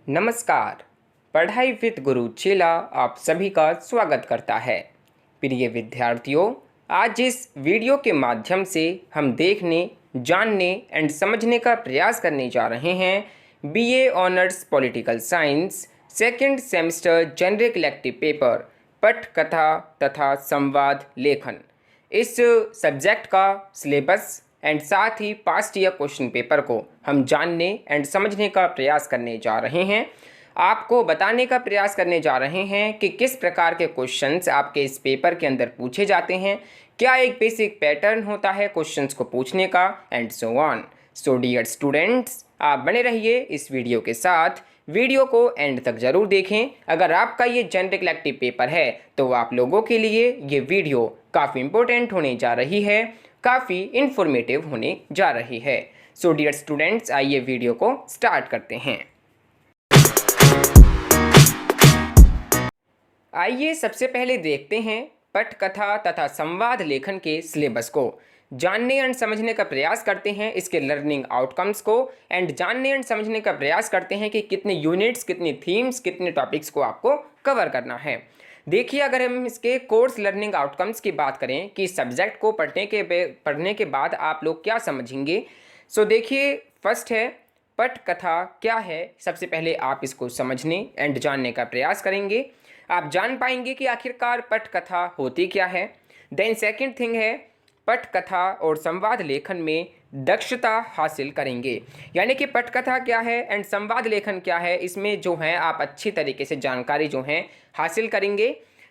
नमस्कार। पढ़ाई विद गुरु चेला आप सभी का स्वागत करता है। प्रिय विद्यार्थियों, आज इस वीडियो के माध्यम से हम देखने, जानने एंड समझने का प्रयास करने जा रहे हैं BA honours political science second semester generic elective paper पटकथा तथा संवाद लेखन। इस सब्जेक्ट का सिलेबस एंड साथ ही पास्ट ईयर क्वेश्चन पेपर को हम जानने एंड समझने का प्रयास करने जा रहे हैं। आपको बताने का प्रयास करने जा रहे हैं कि किस प्रकार के क्वेश्चंस आपके इस पेपर के अंदर पूछे जाते हैं, क्या एक बेसिक पैटर्न होता है क्वेश्चंस को पूछने का and so on. So dear students, आप बने रहिए इस वीडियो के साथ। वीडियो को एंड तक जरूर देखें। अगर आपका ये जनरल इलेक्टिव पेपर है तो आप लोगों के लिए ये वीडियो काफ़ी इंपॉर्टेंट होने जा रही है, काफ़ी इंफॉर्मेटिव होने जा रही है। सो डियर स्टूडेंट्स, आइए वीडियो को स्टार्ट करते हैं। आइए सबसे पहले देखते हैं पटकथा तथा संवाद लेखन के सिलेबस को। जानने एंड समझने का प्रयास करते हैं इसके लर्निंग आउटकम्स को एंड जानने एंड समझने का प्रयास करते हैं कि कितने यूनिट्स, कितने थीम्स, कितने टॉपिक्स को आपको कवर करना है। देखिए, अगर हम इसके कोर्स लर्निंग आउटकम्स की बात करें कि सब्जेक्ट को पढ़ने के बाद आप लोग क्या समझेंगे। सो देखिए, फर्स्ट है पटकथा क्या है। सबसे पहले आप इसको समझने एंड जानने का प्रयास करेंगे, आप जान पाएंगे कि आखिरकार पटकथा होती क्या है। देन सेकंड थिंग है, पटकथा और संवाद लेखन में दक्षता हासिल करेंगे, यानी कि पटकथा क्या है एंड संवाद लेखन क्या है, इसमें जो है आप अच्छी तरीके से जानकारी जो है हासिल करेंगे।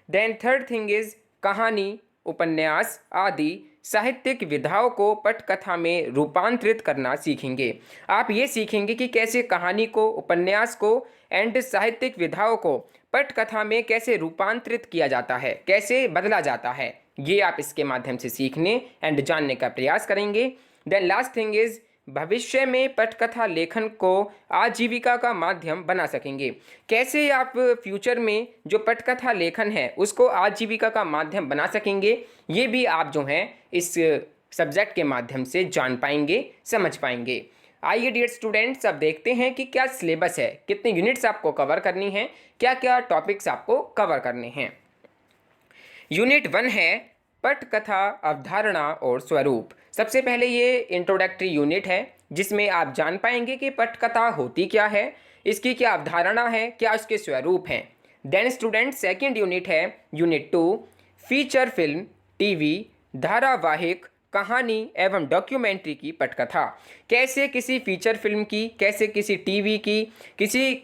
देन थर्ड थिंग इज कहानी, उपन्यास आदि साहित्यिक विधाओं को पटकथा में रूपांतरित करना सीखेंगे। आप ये सीखेंगे कि कैसे कहानी को, उपन्यास को एंड साहित्यिक विधाओं को पटकथा में कैसे रूपांतरित किया जाता है, कैसे बदला जाता है, ये आप इसके माध्यम से सीखने एंड जानने का प्रयास करेंगे। देन लास्ट थिंग इज भविष्य में पटकथा लेखन को आजीविका का माध्यम बना सकेंगे। कैसे आप फ्यूचर में जो पटकथा लेखन है उसको आजीविका का माध्यम बना सकेंगे, ये भी आप जो हैं इस सब्जेक्ट के माध्यम से जान पाएंगे, समझ पाएंगे। आइए डियर स्टूडेंट्स, अब देखते हैं कि क्या सिलेबस है, कितने यूनिट्स आपको कवर करनी है, क्या क्या टॉपिक्स आपको कवर करने हैं। यूनिट 1 है पटकथा अवधारणा और स्वरूप। सबसे पहले ये इंट्रोडक्टरी यूनिट है जिसमें आप जान पाएंगे कि पटकथा होती क्या है, इसकी क्या अवधारणा है, क्या उसके स्वरूप हैं। देन स्टूडेंट सेकंड यूनिट है यूनिट 2 फीचर फिल्म, टीवी, धारावाहिक, कहानी एवं डॉक्यूमेंट्री की पटकथा। कैसे किसी फीचर फिल्म की, कैसे किसी टीवी की,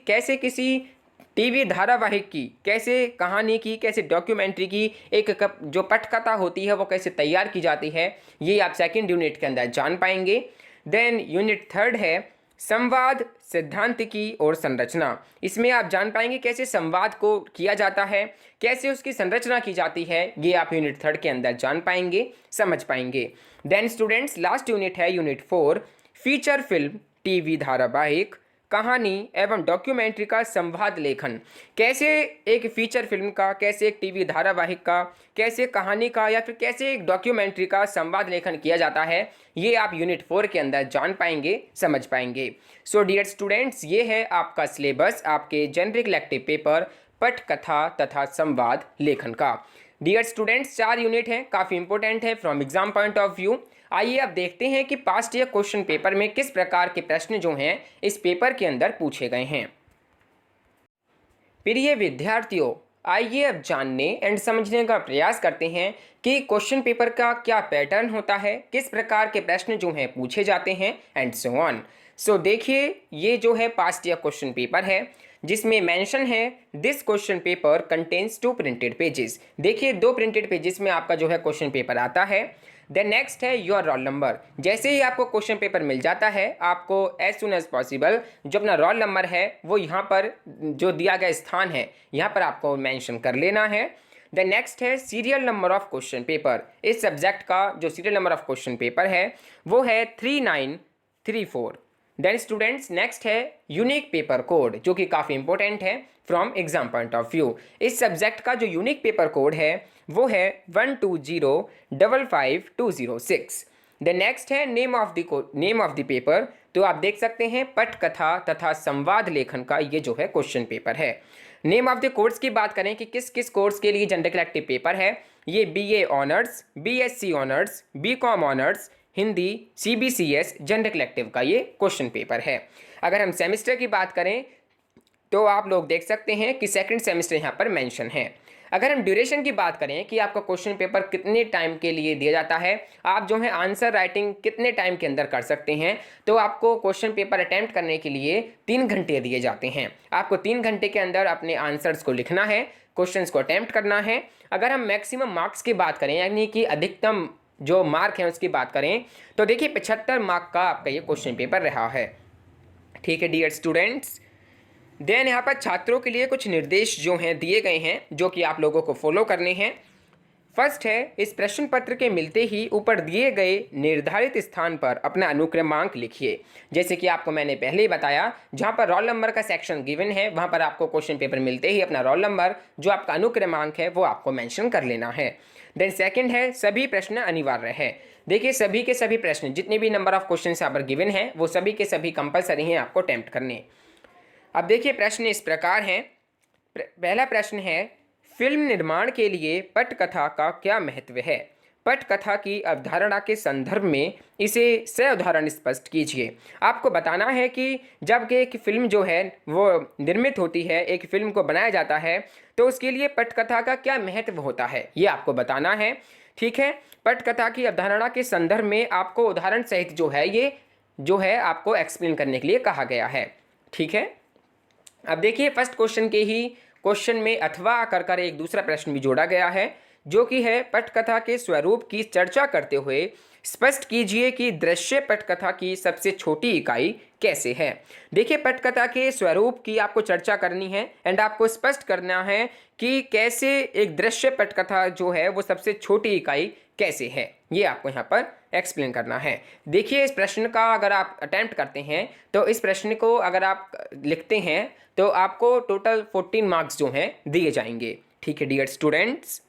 कैसे किसी टीवी धारावाहिक की, कैसे कहानी की, कैसे डॉक्यूमेंट्री की एक जो पटकथा होती है वो कैसे तैयार की जाती है, ये आप सेकंड यूनिट के अंदर जान पाएंगे। देन यूनिट थर्ड है संवाद, सिद्धांतिकी और संरचना। इसमें आप जान पाएंगे कैसे संवाद को किया जाता है, कैसे उसकी संरचना की जाती है, ये आप यूनिट थर्ड के अंदर जान पाएंगे, समझ पाएंगे। देन स्टूडेंट्स लास्ट यूनिट है यूनिट 4 फीचर फिल्म, टीवी धारावाहिक, कहानी एवं डॉक्यूमेंट्री का संवाद लेखन। कैसे एक फीचर फिल्म का, कैसे एक टीवी धारावाहिक का, कैसे कहानी का या फिर कैसे एक डॉक्यूमेंट्री का संवाद लेखन किया जाता है, ये आप यूनिट 4 के अंदर जान पाएंगे, समझ पाएंगे। सो डियर स्टूडेंट्स, ये है आपका सिलेबस आपके जनरल इलेक्टिव पेपर पटकथा तथा संवाद लेखन का। डियर स्टूडेंट्स, 4 यूनिट हैं, काफ़ी इंपॉर्टेंट है from exam point of view. आइए अब देखते हैं कि पास्ट ईयर क्वेश्चन पेपर में किस प्रकार के प्रश्न जो हैं इस पेपर के अंदर पूछे गए हैं। प्रिय विद्यार्थियों, आइए अब जानने एंड समझने का प्रयास करते हैं कि क्वेश्चन पेपर का क्या पैटर्न होता है, किस प्रकार के प्रश्न जो हैं पूछे जाते हैं एंड सो ऑन। सो देखिए, ये जो है पास्ट ईयर क्वेश्चन पेपर है जिसमें मेंशन है this question paper contains 2 printed pages. देखिए, 2 प्रिंटेड पेजेस में आपका जो है क्वेश्चन पेपर आता है। देन नेक्स्ट है योर रोल नंबर। जैसे ही आपको क्वेश्चन पेपर मिल जाता है, आपको एज सुन एज पॉसिबल जो अपना रोल नंबर है वो यहाँ पर जो दिया गया स्थान है यहाँ पर आपको मेंशन कर लेना है। देन नेक्स्ट है serial number of question paper. इस सब्जेक्ट का जो serial number of question paper है वो है 3934। देन स्टूडेंट्स नेक्स्ट है यूनिक पेपर कोड, जो कि काफ़ी इंपॉर्टेंट है from exam point of view. इस सब्जेक्ट का जो यूनिक पेपर कोड है वो है 12055206। द नेक्स्ट है नेम ऑफ द पेपर। तो आप देख सकते हैं पटकथा तथा संवाद लेखन का ये जो है क्वेश्चन पेपर है। नेम ऑफ द कोर्स की बात करें कि किस किस कोर्स के लिए जनरल इलेक्टिव पेपर है, ये BA honours, BSc honours, BCom honours, Hindi, CBCS general elective का ये क्वेश्चन पेपर है। अगर हम सेमेस्टर की बात करें तो आप लोग देख सकते हैं कि सेकंड सेमेस्टर यहाँ पर मेंशन है। अगर हम ड्यूरेशन की बात करें कि आपका क्वेश्चन पेपर कितने टाइम के लिए दिया जाता है, आप जो है आंसर राइटिंग कितने टाइम के अंदर कर सकते हैं, तो आपको क्वेश्चन पेपर अटैम्प्ट करने के लिए 3 घंटे दिए जाते हैं। आपको 3 घंटे के अंदर अपने आंसर्स को लिखना है, क्वेश्चंस को अटैम्प्ट करना है। अगर हम मैक्सिमम मार्क्स की बात करें यानी कि अधिकतम जो मार्क है उसकी बात करें तो देखिए 75 मार्क का आपका ये क्वेश्चन पेपर रहा है। ठीक है डियर स्टूडेंट्स, देन यहाँ पर छात्रों के लिए कुछ निर्देश जो हैं दिए गए हैं जो कि आप लोगों को फॉलो करने हैं। फर्स्ट है, इस प्रश्न पत्र के मिलते ही ऊपर दिए गए निर्धारित स्थान पर अपना अनुक्रमांक लिखिए। जैसे कि आपको मैंने पहले ही बताया, जहाँ पर रोल नंबर का सेक्शन गिवन है वहाँ पर आपको क्वेश्चन पेपर मिलते ही अपना रोल नंबर जो आपका अनुक्रमांक है वो आपको मेंशन कर लेना है। देन सेकंड है, सभी प्रश्न अनिवार्य है। देखिए सभी के सभी प्रश्न जितने भी नंबर ऑफ क्वेश्चन यहाँ पर गिवन हैं वो सभी के सभी कंपलसरी हैं आपको अटेम्प्ट करने। अब देखिए प्रश्न इस प्रकार हैं। पहला प्रश्न है, फिल्म निर्माण के लिए पटकथा का क्या महत्व है? पटकथा की अवधारणा के संदर्भ में इसे सउदाहरण स्पष्ट कीजिए। आपको बताना है कि जब एक फिल्म जो है वो निर्मित होती है, एक फिल्म को बनाया जाता है, तो उसके लिए पटकथा का क्या महत्व होता है ये आपको बताना है। ठीक है, पटकथा की अवधारणा के संदर्भ में आपको उदाहरण सहित जो है ये जो है आपको एक्सप्लेन करने के लिए कहा गया है। ठीक है, अब देखिए फर्स्ट क्वेश्चन के ही क्वेश्चन में अथवा कर एक दूसरा प्रश्न भी जोड़ा गया है जो कि है, पटकथा के स्वरूप की चर्चा करते हुए स्पष्ट कीजिए कि दृश्य पटकथा की सबसे छोटी इकाई कैसे है। देखिए पटकथा के स्वरूप की आपको चर्चा करनी है एंड आपको स्पष्ट करना है कि कैसे एक दृश्य पटकथा जो है वो सबसे छोटी इकाई कैसे है, ये आपको यहाँ पर एक्सप्लेन करना है। देखिए इस प्रश्न का अगर आप अटेम्प्ट करते हैं तो इस प्रश्न को अगर आप लिखते हैं तो आपको टोटल 14 मार्क्स जो हैं दिए जाएंगे। ठीक है डियर स्टूडेंट्स,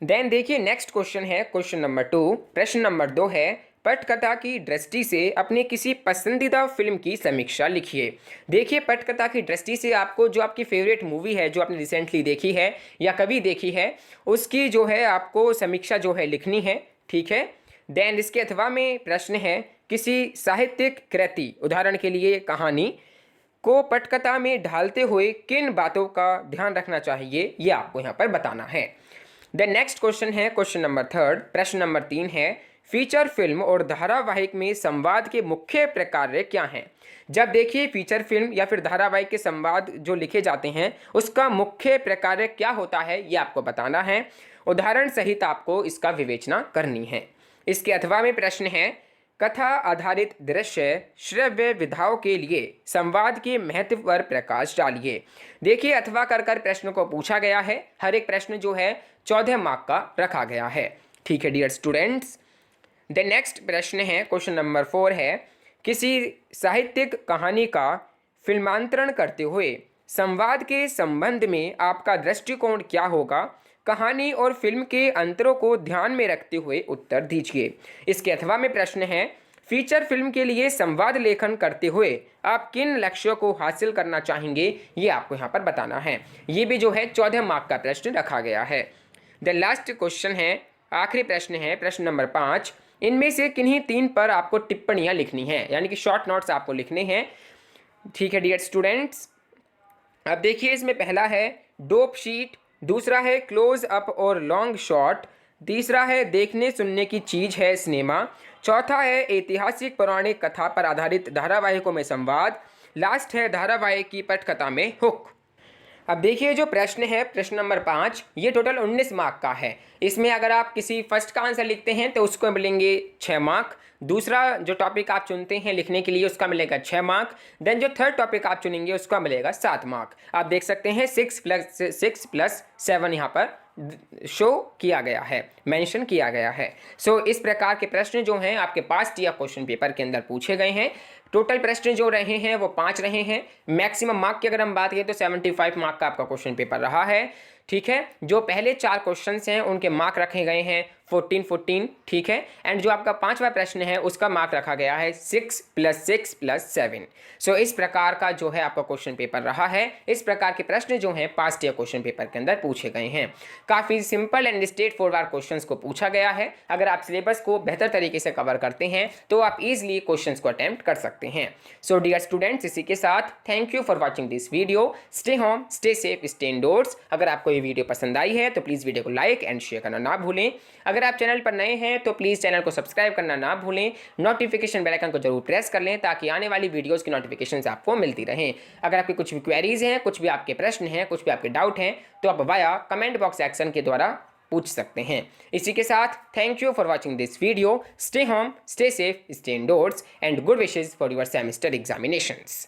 देन देखिए नेक्स्ट क्वेश्चन है क्वेश्चन नंबर 2। प्रश्न नंबर 2 है, पटकथा की दृष्टि से अपनी किसी पसंदीदा फिल्म की समीक्षा लिखिए। देखिए पटकथा की दृष्टि से आपको जो आपकी फेवरेट मूवी है जो आपने रिसेंटली देखी है या कभी देखी है उसकी जो है आपको समीक्षा जो है लिखनी है। ठीक है, देन इसके अथवा में प्रश्न है, किसी साहित्यिक कृति उदाहरण के लिए कहानी को पटकथा में ढालते हुए किन बातों का ध्यान रखना चाहिए ये आपको यहाँ पर बताना है। द नेक्स्ट क्वेश्चन है क्वेश्चन नंबर 3। प्रश्न नंबर 3 है, फीचर फिल्म और धारावाहिक में संवाद के मुख्य प्रकार क्या हैं? जब देखिए फीचर फिल्म या फिर धारावाहिक के संवाद जो लिखे जाते हैं उसका मुख्य प्रकार क्या होता है ये आपको बताना है। उदाहरण सहित आपको इसका विवेचना करनी है। इसके अथवा में प्रश्न है, कथा आधारित दृश्य श्रव्य विधाओं के लिए संवाद के महत्व पर प्रकाश डालिए। देखिए अथवा कर प्रश्न को पूछा गया है। हर एक प्रश्न जो है 14 मार्क का रखा गया है। ठीक है डियर स्टूडेंट्स, द नेक्स्ट प्रश्न है क्वेश्चन नंबर 4 है, किसी साहित्यिक कहानी का फिल्मांतरण करते हुए संवाद के संबंध में आपका दृष्टिकोण क्या होगा? कहानी और फिल्म के अंतरों को ध्यान में रखते हुए उत्तर दीजिए। इसके अथवा में प्रश्न है, फीचर फिल्म के लिए संवाद लेखन करते हुए आप किन लक्ष्यों को हासिल करना चाहेंगे ये आपको यहाँ पर बताना है। ये भी जो है 14 मार्क का प्रश्न रखा गया है। द लास्ट क्वेश्चन है, आखिरी प्रश्न है प्रश्न नंबर 5। इनमें से किन्हीं 3 पर आपको टिप्पणियाँ लिखनी है यानी कि शॉर्ट नोट्स आपको लिखने हैं। ठीक है डियर स्टूडेंट्स, अब देखिए इसमें पहला है डोप शीट, दूसरा है क्लोज अप और लॉन्ग शॉट, तीसरा है देखने सुनने की चीज है सिनेमा, चौथा है ऐतिहासिक पौराणिक कथा पर आधारित धारावाहिकों में संवाद, लास्ट है धारावाहिक की पटकथा में हुक। अब देखिए जो प्रश्न है प्रश्न नंबर 5 ये टोटल 19 मार्क का है। इसमें अगर आप किसी फर्स्ट का आंसर लिखते हैं तो उसको मिलेंगे 6 मार्क, दूसरा जो टॉपिक आप चुनते हैं लिखने के लिए उसका मिलेगा 6 मार्क, देन जो थर्ड टॉपिक आप चुनेंगे उसका मिलेगा 7 मार्क। आप देख सकते हैं 6+6+7 यहाँ पर शो किया गया है, मेंशन किया गया है। सो इस प्रकार के प्रश्न जो हैं आपके पास टीआर क्वेश्चन पेपर के अंदर पूछे गए हैं। टोटल प्रश्न जो रहे हैं वो 5 रहे हैं। मैक्सिमम मार्क की अगर हम बात करें तो 75 मार्क का आपका क्वेश्चन पेपर रहा है। ठीक है। जो पहले 4 क्वेश्चंस हैं उनके मार्क रखे गए हैं 14-14, ठीक है। एंड जो आपका 5वां प्रश्न है उसका मार्क रखा गया है 6 + 6 + 7। सो इस प्रकार का जो है आपका क्वेश्चन पेपर रहा है। इस प्रकार के प्रश्न जो हैं पास्ट ईयर क्वेश्चन पेपर के अंदर पूछे गए हैं। काफ़ी simple and straight forward questions को पूछा गया है। अगर आप सिलेबस को बेहतर तरीके से कवर करते हैं तो आप इजीली क्वेश्चंस को अटेम्प्ट कर सकते हैं। सो डियर स्टूडेंट्स, इसी के साथ thank you for watching this video. Stay home, stay safe, stay endorse. अगर आपको ये वीडियो पसंद आई है तो प्लीज़ वीडियो को लाइक एंड शेयर करना ना भूलें। अगर आप चैनल पर नए हैं तो प्लीज़ चैनल को सब्सक्राइब करना ना भूलें। नोटिफिकेशन बेल आइकन को जरूर प्रेस कर लें ताकि आने वाली वीडियोस की नोटिफिकेशंस आपको मिलती रहें। अगर आपकी कुछ भी क्वेरीज हैं, कुछ भी आपके प्रश्न हैं, कुछ भी आपके डाउट हैं तो आप वाया कमेंट बॉक्स सेक्शन के द्वारा पूछ सकते हैं। इसी के साथ thank you for watching this video. Stay home, stay safe, stay endorse and good wishes for your semester examinations.